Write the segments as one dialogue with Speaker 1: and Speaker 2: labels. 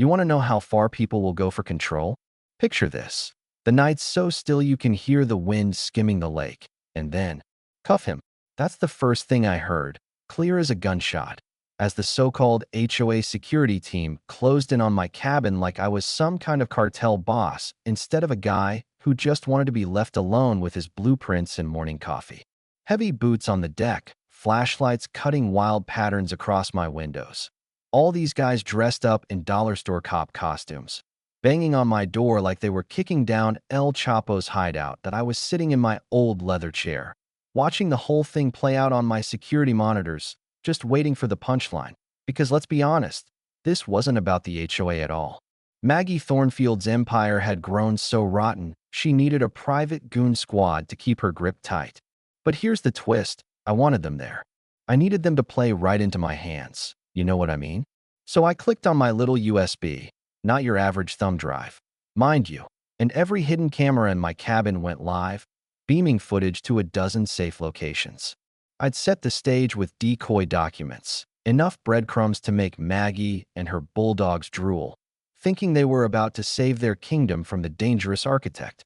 Speaker 1: You want to know how far people will go for control? Picture this. The night's so still you can hear the wind skimming the lake. And then, cuff him. That's the first thing I heard, clear as a gunshot, as the so-called HOA security team closed in on my cabin like I was some kind of cartel boss instead of a guy who just wanted to be left alone with his blueprints and morning coffee. Heavy boots on the deck, flashlights cutting wild patterns across my windows. All these guys dressed up in dollar store cop costumes, banging on my door like they were kicking down El Chapo's hideout that I was sitting in my old leather chair, watching the whole thing play out on my security monitors, just waiting for the punchline. Because let's be honest, this wasn't about the HOA at all. Maggie Thornfield's empire had grown so rotten, she needed a private goon squad to keep her grip tight. But here's the twist, I wanted them there. I needed them to play right into my hands. You know what I mean? So I clicked on my little USB, not your average thumb drive, mind you, and every hidden camera in my cabin went live, beaming footage to a dozen safe locations. I'd set the stage with decoy documents, enough breadcrumbs to make Maggie and her bulldogs drool, thinking they were about to save their kingdom from the dangerous architect.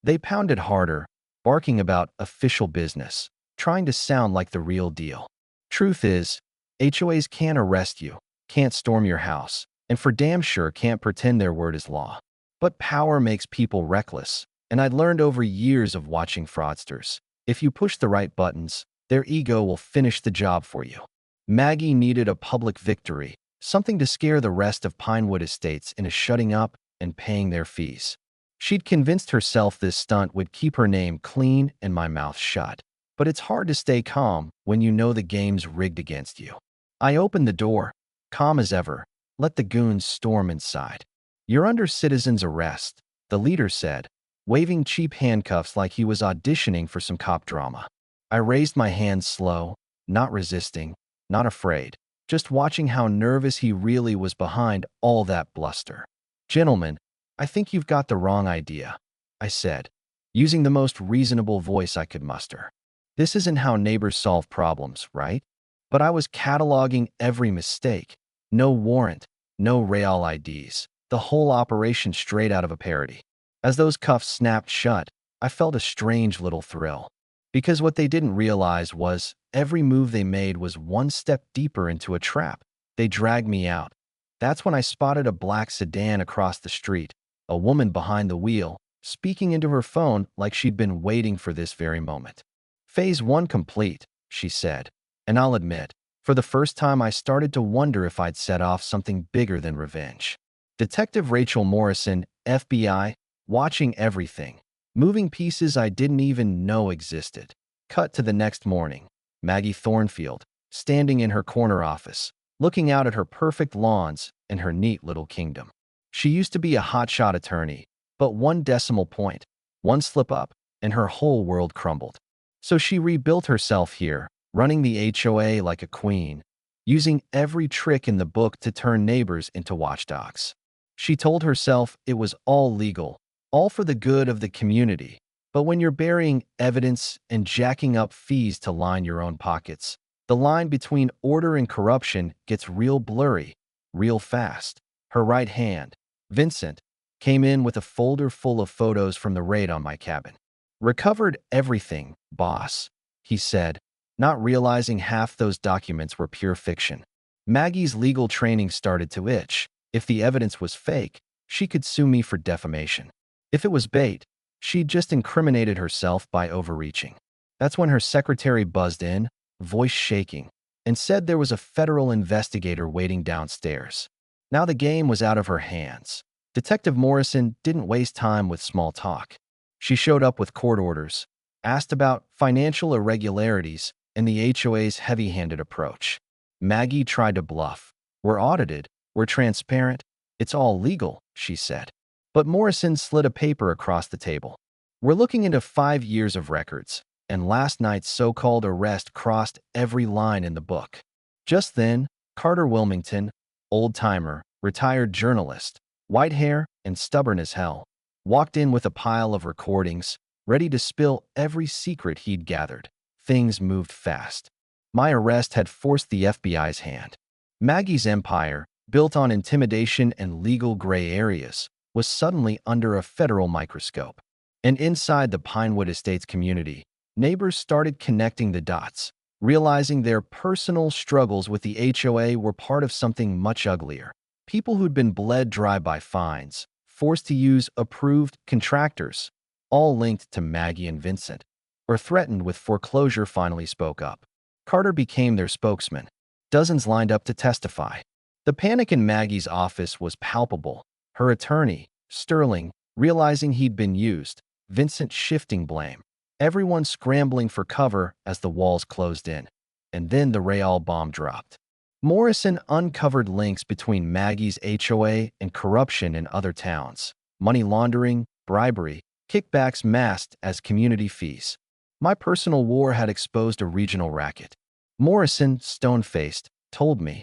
Speaker 1: They pounded harder, barking about official business, trying to sound like the real deal. Truth is, HOAs can't arrest you, can't storm your house, and for damn sure can't pretend their word is law. But power makes people reckless, and I'd learned over years of watching fraudsters. If you push the right buttons, their ego will finish the job for you. Maggie needed a public victory, something to scare the rest of Pinewood Estates into shutting up and paying their fees. She'd convinced herself this stunt would keep her name clean and my mouth shut. But it's hard to stay calm when you know the game's rigged against you. I opened the door, calm as ever, let the goons storm inside. "You're under citizen's arrest," the leader said, waving cheap handcuffs like he was auditioning for some cop drama. I raised my hand slow, not resisting, not afraid, just watching how nervous he really was behind all that bluster. "Gentlemen, I think you've got the wrong idea," I said, using the most reasonable voice I could muster. "This isn't how neighbors solve problems, right?" But I was cataloging every mistake. No warrant, no Real IDs, the whole operation straight out of a parody. As those cuffs snapped shut, I felt a strange little thrill. Because what they didn't realize was every move they made was one step deeper into a trap. They dragged me out. That's when I spotted a black sedan across the street, a woman behind the wheel, speaking into her phone like she'd been waiting for this very moment. "Phase 1 complete," she said. And I'll admit, for the first time I started to wonder if I'd set off something bigger than revenge. Detective Rachel Morrison, FBI, watching everything, moving pieces I didn't even know existed. Cut to the next morning. Maggie Thornfield, standing in her corner office, looking out at her perfect lawns and her neat little kingdom. She used to be a hotshot attorney, but one decimal point, one slip up, and her whole world crumbled. So she rebuilt herself here, running the HOA like a queen, using every trick in the book to turn neighbors into watchdogs. She told herself it was all legal, all for the good of the community. But when you're burying evidence and jacking up fees to line your own pockets, the line between order and corruption gets real blurry, real fast. Her right hand, Vincent, came in with a folder full of photos from the raid on my cabin. "Recovered everything, boss," he said, not realizing half those documents were pure fiction. Maggie's legal training started to itch. If the evidence was fake, she could sue me for defamation. If it was bait, she'd just incriminated herself by overreaching. That's when her secretary buzzed in, voice shaking, and said there was a federal investigator waiting downstairs. Now the game was out of her hands. Detective Morrison didn't waste time with small talk. She showed up with court orders, asked about financial irregularities and the HOA's heavy-handed approach. Maggie tried to bluff. "We're audited, we're transparent, it's all legal," she said. But Morrison slid a paper across the table. "We're looking into 5 years of records, and last night's so-called arrest crossed every line in the book." Just then, Carter Wilmington, old-timer, retired journalist, white hair and stubborn as hell, walked in with a pile of recordings, ready to spill every secret he'd gathered. Things moved fast. My arrest had forced the FBI's hand. Maggie's empire, built on intimidation and legal gray areas, was suddenly under a federal microscope. And inside the Pinewood Estates community, neighbors started connecting the dots, realizing their personal struggles with the HOA were part of something much uglier. People who'd been bled dry by fines, forced to use approved contractors, all linked to Maggie and Vincent, or threatened with foreclosure finally spoke up. Carter became their spokesman. Dozens lined up to testify. The panic in Maggie's office was palpable. Her attorney, Sterling, realizing he'd been used, Vincent shifting blame. Everyone scrambling for cover as the walls closed in. And then the Real bomb dropped. Morrison uncovered links between Maggie's HOA and corruption in other towns. Money laundering, bribery, kickbacks masked as community fees. My personal war had exposed a regional racket. Morrison, stone-faced, told me,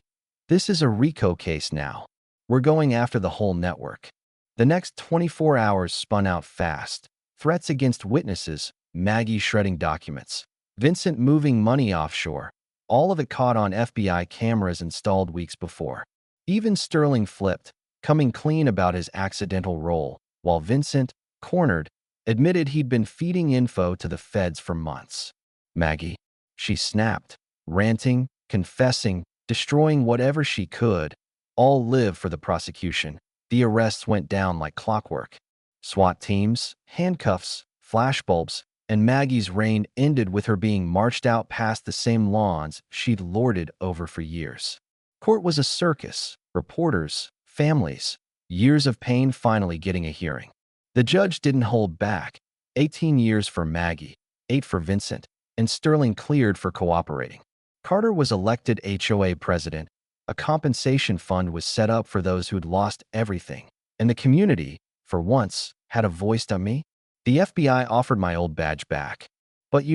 Speaker 1: "This is a RICO case now. We're going after the whole network." The next 24 hours spun out fast. Threats against witnesses, Maggie shredding documents, Vincent moving money offshore, all of it caught on FBI cameras installed weeks before. Even Sterling flipped, coming clean about his accidental role, while Vincent, cornered, admitted he'd been feeding info to the feds for months. Maggie, she snapped, ranting, confessing, destroying whatever she could, all live for the prosecution. The arrests went down like clockwork. SWAT teams, handcuffs, flashbulbs, and Maggie's reign ended with her being marched out past the same lawns she'd lorded over for years. Court was a circus, reporters, families, years of pain finally getting a hearing. The judge didn't hold back. 18 years for Maggie, 8 for Vincent, and Sterling cleared for cooperating. Carter was elected HOA president. A compensation fund was set up for those who'd lost everything, and the community, for once, had a voice to me. The FBI offered my old badge back. But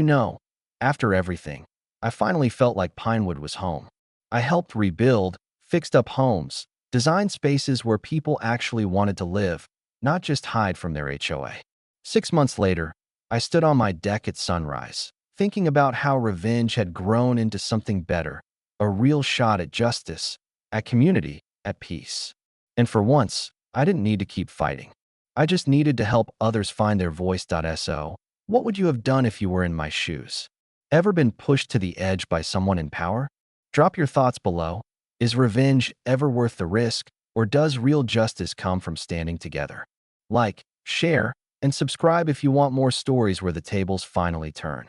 Speaker 1: after everything, I finally felt like Pinewood was home. I helped rebuild, fixed up homes, designed spaces where people actually wanted to live, not just hide from their HOA. 6 months later, I stood on my deck at sunrise, thinking about how revenge had grown into something better, a real shot at justice, at community, at peace. And for once, I didn't need to keep fighting. I just needed to help others find their voice. So, what would you have done if you were in my shoes? Ever been pushed to the edge by someone in power? Drop your thoughts below. Is revenge ever worth the risk, or does real justice come from standing together? Like, share, and subscribe if you want more stories where the tables finally turn.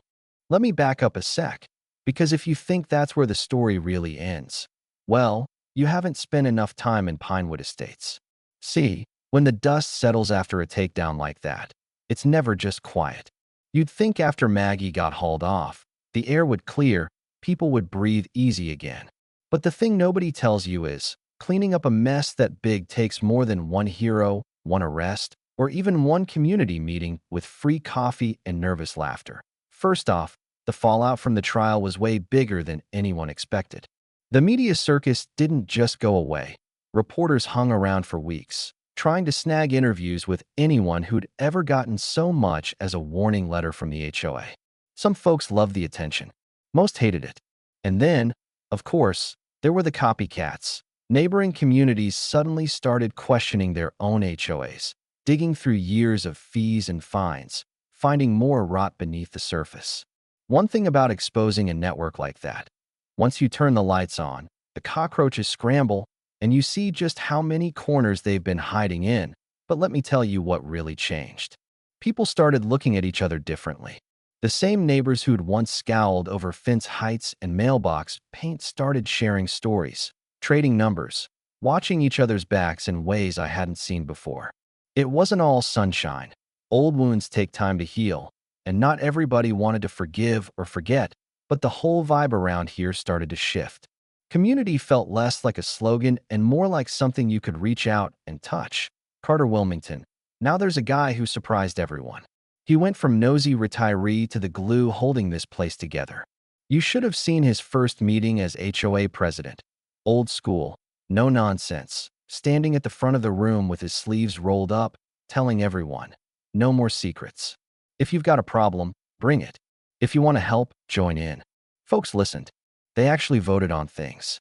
Speaker 1: Let me back up a sec, because if you think that's where the story really ends, well, you haven't spent enough time in Pinewood Estates. See, when the dust settles after a takedown like that, it's never just quiet. You'd think after Maggie got hauled off, the air would clear, people would breathe easy again. But the thing nobody tells you is, cleaning up a mess that big takes more than one hero, one arrest, or even one community meeting with free coffee and nervous laughter. First off, the fallout from the trial was way bigger than anyone expected. The media circus didn't just go away. Reporters hung around for weeks, trying to snag interviews with anyone who'd ever gotten so much as a warning letter from the HOA. Some folks loved the attention. Most hated it. And then, of course, there were the copycats. Neighboring communities suddenly started questioning their own HOAs, digging through years of fees and fines, finding more rot beneath the surface. One thing about exposing a network like that, once you turn the lights on, the cockroaches scramble, and you see just how many corners they've been hiding in. But let me tell you what really changed. People started looking at each other differently. The same neighbors who'd once scowled over fence heights and mailbox paint started sharing stories, trading numbers, watching each other's backs in ways I hadn't seen before. It wasn't all sunshine. Old wounds take time to heal, and not everybody wanted to forgive or forget, but the whole vibe around here started to shift. Community felt less like a slogan and more like something you could reach out and touch. Carter Wilmington. Now there's a guy who surprised everyone. He went from nosy retiree to the glue holding this place together. You should have seen his first meeting as HOA president. Old school, no nonsense, standing at the front of the room with his sleeves rolled up, telling everyone, no more secrets. If you've got a problem, bring it. If you want to help, join in. Folks listened. They actually voted on things.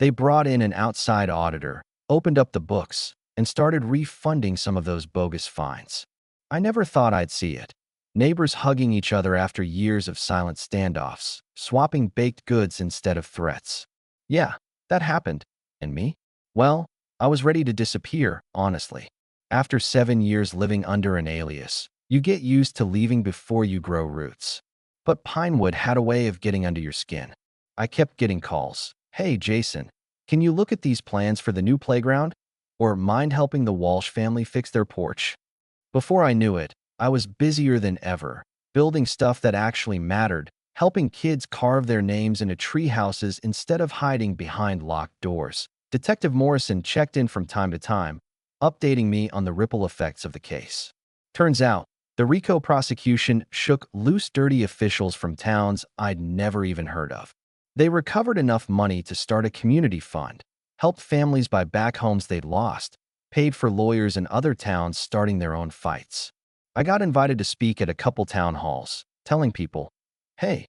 Speaker 1: They brought in an outside auditor, opened up the books, and started refunding some of those bogus fines. I never thought I'd see it. Neighbors hugging each other after years of silent standoffs, swapping baked goods instead of threats. Yeah, that happened. And me? Well, I was ready to disappear, honestly. After 7 years living under an alias, you get used to leaving before you grow roots. But Pinewood had a way of getting under your skin. I kept getting calls. Hey, Jason, can you look at these plans for the new playground? Or mind helping the Walsh family fix their porch? Before I knew it, I was busier than ever, building stuff that actually mattered, helping kids carve their names into tree houses instead of hiding behind locked doors. Detective Morrison checked in from time to time, updating me on the ripple effects of the case. Turns out, the RICO prosecution shook loose, dirty officials from towns I'd never even heard of. They recovered enough money to start a community fund, helped families buy back homes they'd lost, paid for lawyers in other towns starting their own fights. I got invited to speak at a couple town halls, telling people, hey,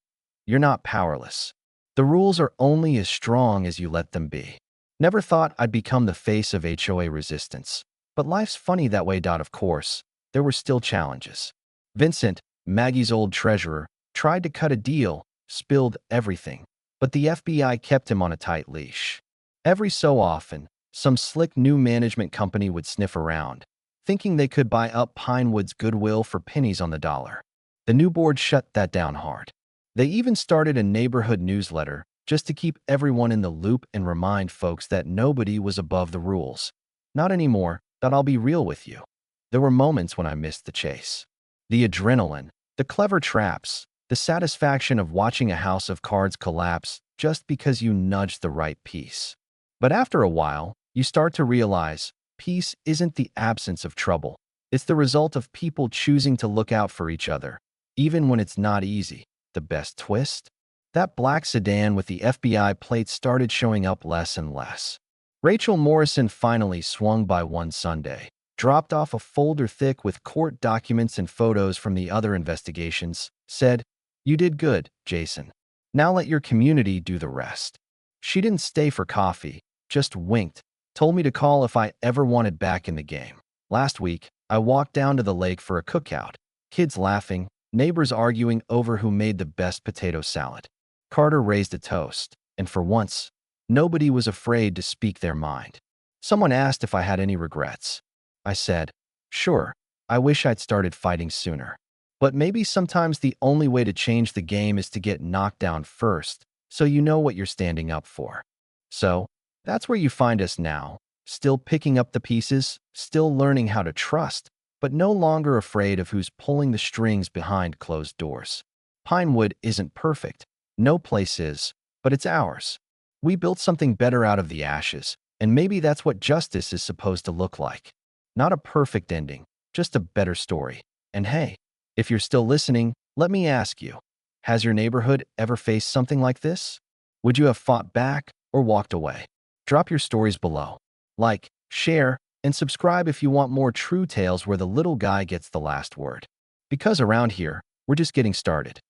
Speaker 1: you're not powerless. The rules are only as strong as you let them be. Never thought I'd become the face of HOA resistance. But life's funny that way. Of course, there were still challenges. Vincent, Maggie's old treasurer, tried to cut a deal, spilled everything. But the FBI kept him on a tight leash. Every so often, some slick new management company would sniff around, thinking they could buy up Pinewood's goodwill for pennies on the dollar. The new board shut that down hard. They even started a neighborhood newsletter just to keep everyone in the loop and remind folks that nobody was above the rules. Not anymore, that I'll be real with you. There were moments when I missed the chase. The adrenaline, the clever traps, the satisfaction of watching a house of cards collapse just because you nudged the right piece. But after a while, you start to realize peace isn't the absence of trouble. It's the result of people choosing to look out for each other, even when it's not easy. The best twist? That black sedan with the FBI plate started showing up less and less. Rachel Morrison finally swung by one Sunday, dropped off a folder thick with court documents and photos from the other investigations, said, "You did good, Jason. Now let your community do the rest." She didn't stay for coffee, just winked, told me to call if I ever wanted back in the game. Last week, I walked down to the lake for a cookout. Kids laughing, neighbors arguing over who made the best potato salad. Carter raised a toast, and for once, nobody was afraid to speak their mind. Someone asked if I had any regrets. I said, sure, I wish I'd started fighting sooner. But maybe sometimes the only way to change the game is to get knocked down first, so you know what you're standing up for. So, that's where you find us now, still picking up the pieces, still learning how to trust, but no longer afraid of who's pulling the strings behind closed doors. Pinewood isn't perfect. No place is, but it's ours. We built something better out of the ashes, and maybe that's what justice is supposed to look like. Not a perfect ending, just a better story. And hey, if you're still listening, let me ask you, has your neighborhood ever faced something like this? Would you have fought back or walked away? Drop your stories below. Like, share, and subscribe if you want more true tales where the little guy gets the last word. Because around here, we're just getting started.